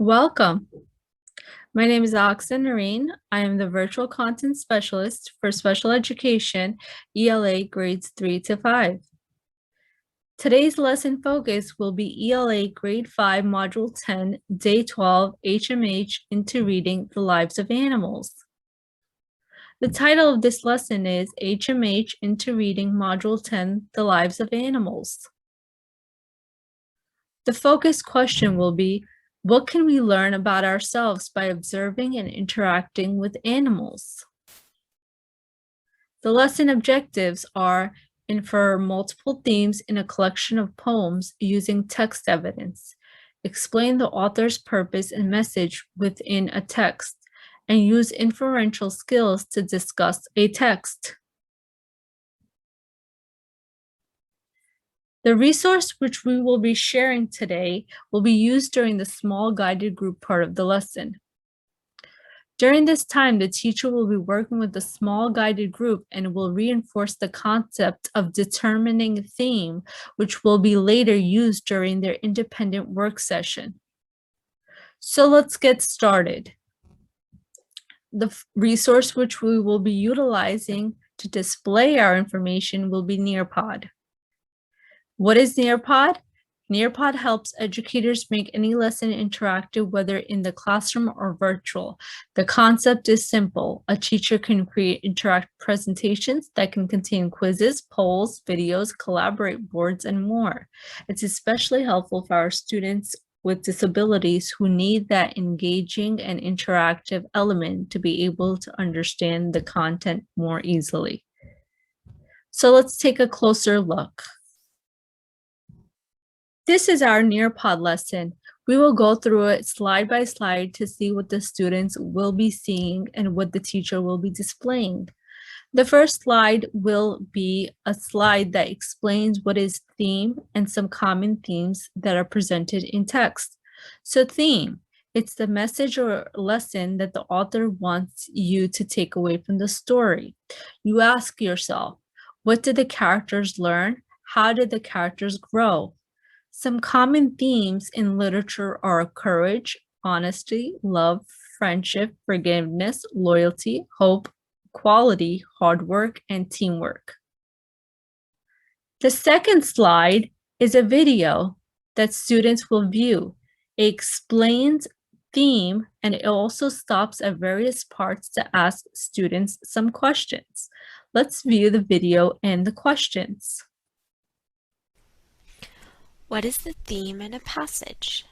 Welcome. My name is Alexa Noreen. I am the Virtual Content Specialist for Special Education, ELA grades 3 to 5. Today's lesson focus will be ELA Grade 5, Module 10, Day 12, HMH into Reading the Lives of Animals. The title of this lesson is HMH into Reading Module 10, The Lives of Animals. The focus question will be, what can we learn about ourselves by observing and interacting with animals? The lesson objectives are infer multiple themes in a collection of poems using text evidence, explain the author's purpose and message within a text, and use inferential skills to discuss a text. The resource which we will be sharing today will be used during the small guided group part of the lesson. During this time, the teacher will be working with the small guided group and will reinforce the concept of determining theme, which will be later used during their independent work session. So let's get started. The resource which we will be utilizing to display our information will be Nearpod. What is Nearpod? Nearpod helps educators make any lesson interactive, whether in the classroom or virtual. The concept is simple. A teacher can create interactive presentations that can contain quizzes, polls, videos, collaborate boards, and more. It's especially helpful for our students with disabilities who need that engaging and interactive element to be able to understand the content more easily. So let's take a closer look. This is our Nearpod lesson. We will go through it slide by slide to see what the students will be seeing and what the teacher will be displaying. The first slide will be a slide that explains what is theme and some common themes that are presented in text. So theme, it's the message or lesson that the author wants you to take away from the story. You ask yourself, what did the characters learn? How did the characters grow? Some common themes in literature are courage, honesty, love, friendship, forgiveness, loyalty, hope, quality, hard work, and teamwork. The second slide is a video that students will view. It explains theme and it also stops at various parts to ask students some questions. Let's view the video and the questions. What is the theme in a passage?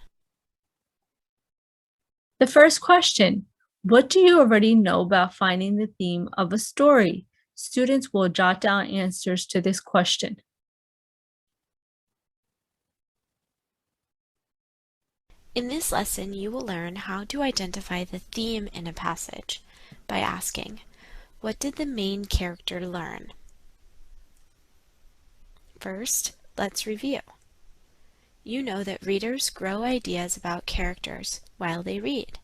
The first question, what do you already know about finding the theme of a story? Students will jot down answers to this question. In this lesson, you will learn how to identify the theme in a passage by asking, what did the main character learn? First, let's review. You know that readers grow ideas about characters while they read.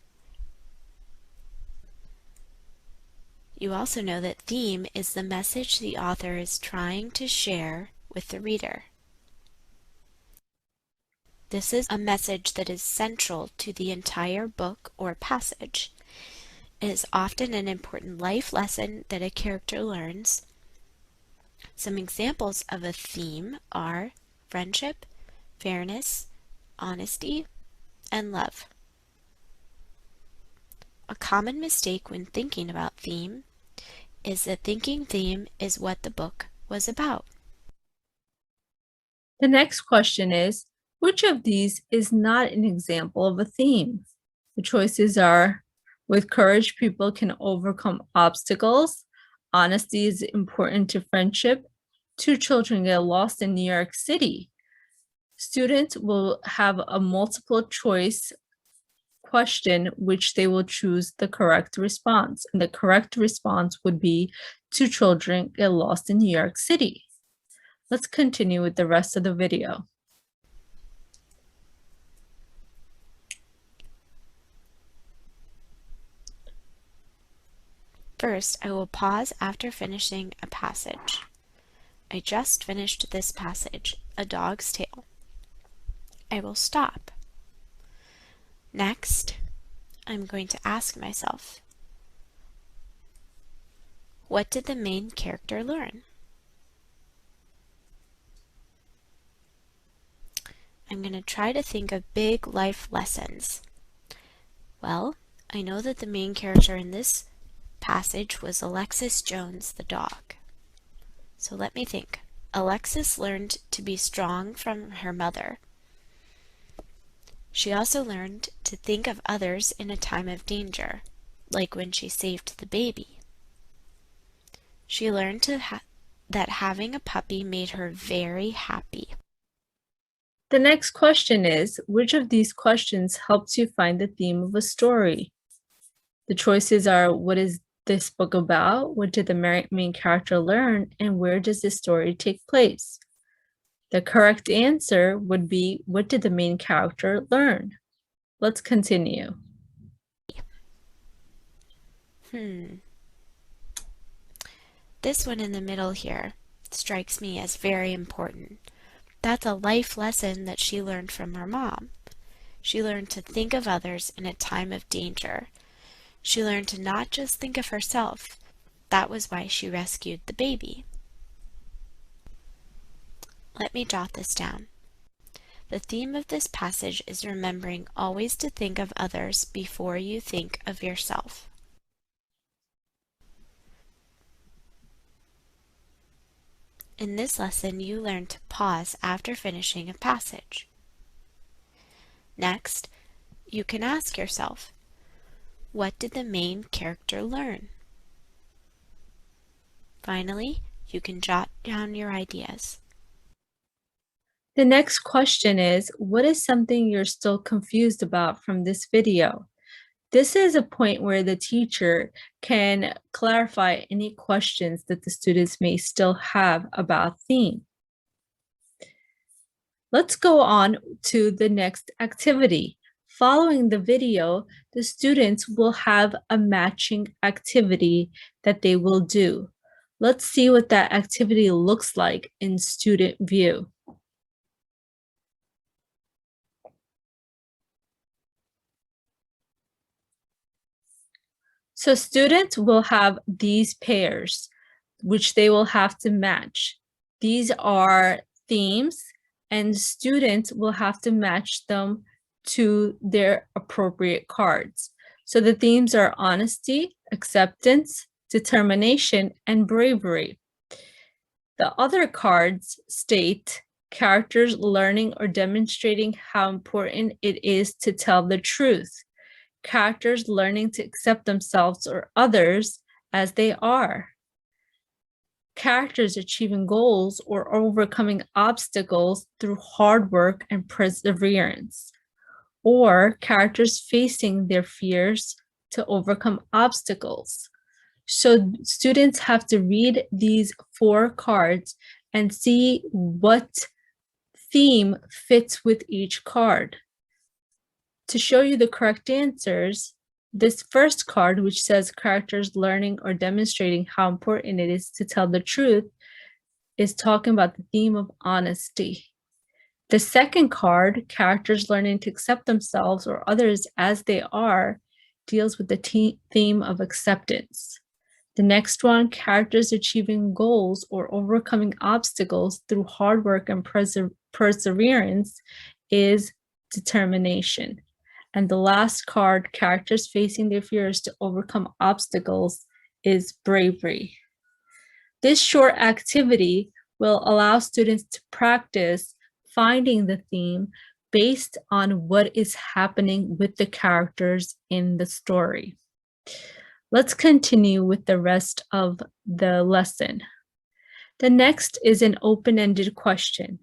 You also know that theme is the message the author is trying to share with the reader. This is a message that is central to the entire book or passage. It is often an important life lesson that a character learns. Some examples of a theme are friendship, fairness, honesty, and love. A common mistake when thinking about theme is that thinking theme is what the book was about. The next question is, which of these is not an example of a theme? The choices are, with courage, people can overcome obstacles. Honesty is important to friendship. Two children get lost in New York City. Students will have a multiple choice question which they will choose the correct response. And the correct response would be two children get lost in New York City. Let's continue with the rest of the video. First, I will pause after finishing a passage. I just finished this passage, A Dog's Tale. I will stop. Next, I'm going to ask myself, what did the main character learn? I'm going to try to think of big life lessons. Well, I know that the main character in this passage was Alexis Jones, the dog. So let me think. Alexis learned to be strong from her mother. She also learned to think of others in a time of danger, like when she saved the baby. She learned that having a puppy made her very happy. The next question is, which of these questions helps you find the theme of a story? The choices are, what is this book about? What did the main character learn? And where does this story take place? The correct answer would be, what did the main character learn? Let's continue. This one in the middle here strikes me as very important. That's a life lesson that she learned from her mom. She learned to think of others in a time of danger. She learned to not just think of herself. That was why she rescued the baby. Let me jot this down. The theme of this passage is remembering always to think of others before you think of yourself. In this lesson, you learn to pause after finishing a passage. Next, you can ask yourself, what did the main character learn? Finally, you can jot down your ideas. The next question is, what is something you're still confused about from this video? This is a point where the teacher can clarify any questions that the students may still have about theme. Let's go on to the next activity. Following the video, the students will have a matching activity that they will do. Let's see what that activity looks like in student view. So students will have these pairs, which they will have to match. These are themes, and students will have to match them to their appropriate cards. So the themes are honesty, acceptance, determination, and bravery. The other cards state characters learning or demonstrating how important it is to tell the truth. Characters learning to accept themselves or others as they are. Characters achieving goals or overcoming obstacles through hard work and perseverance. Or characters facing their fears to overcome obstacles. So students have to read these 4 cards and see what theme fits with each card. To show you the correct answers, this first card, which says characters learning or demonstrating how important it is to tell the truth, is talking about the theme of honesty. The second card, characters learning to accept themselves or others as they are, deals with the theme of acceptance. The next one, characters achieving goals or overcoming obstacles through hard work and perseverance, is determination. And the last card, characters facing their fears to overcome obstacles, is bravery. This short activity will allow students to practice finding the theme based on what is happening with the characters in the story. Let's continue with the rest of the lesson. The next is an open-ended question.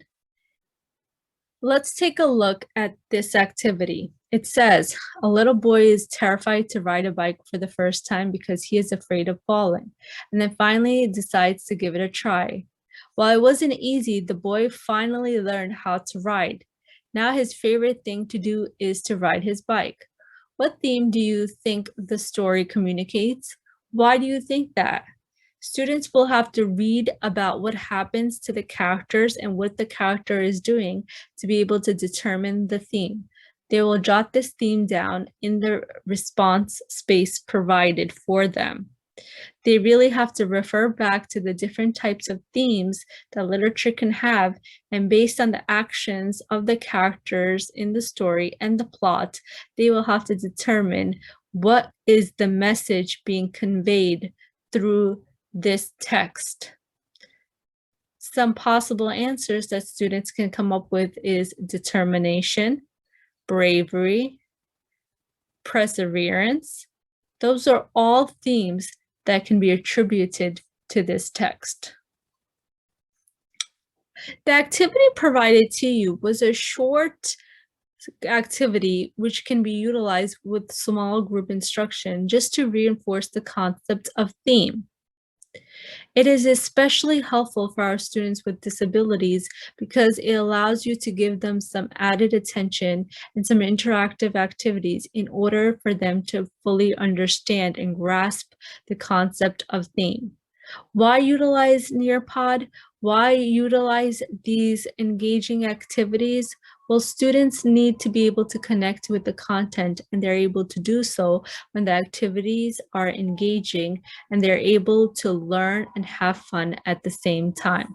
Let's take a look at this activity. It says, a little boy is terrified to ride a bike for the first time because he is afraid of falling, and then finally decides to give it a try. While it wasn't easy, the boy finally learned how to ride. Now his favorite thing to do is to ride his bike. What theme do you think the story communicates? Why do you think that? Students will have to read about what happens to the characters and what the character is doing to be able to determine the theme. They will jot this theme down in the response space provided for them. They really have to refer back to the different types of themes that literature can have, and based on the actions of the characters in the story and the plot, they will have to determine what is the message being conveyed through this text. Some possible answers that students can come up with is determination, bravery, perseverance. Those are all themes that can be attributed to this text. The activity provided to you was a short activity which can be utilized with small group instruction just to reinforce the concept of theme. It is especially helpful for our students with disabilities because it allows you to give them some added attention and some interactive activities in order for them to fully understand and grasp the concept of theme. Why utilize Nearpod? Why utilize these engaging activities? Well, students need to be able to connect with the content, and they're able to do so when the activities are engaging and they're able to learn and have fun at the same time.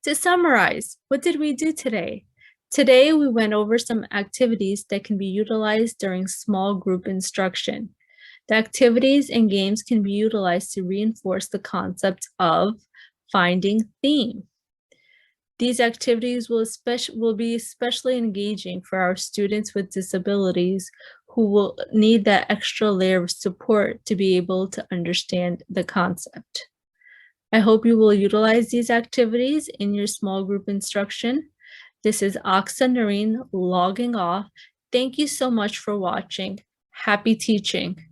To summarize, what did we do today? Today, we went over some activities that can be utilized during small group instruction. The activities and games can be utilized to reinforce the concept of finding theme. These activities will be especially engaging for our students with disabilities who will need that extra layer of support to be able to understand the concept. I hope you will utilize these activities in your small group instruction. This is Aksa Noreen logging off. Thank you so much for watching. Happy teaching.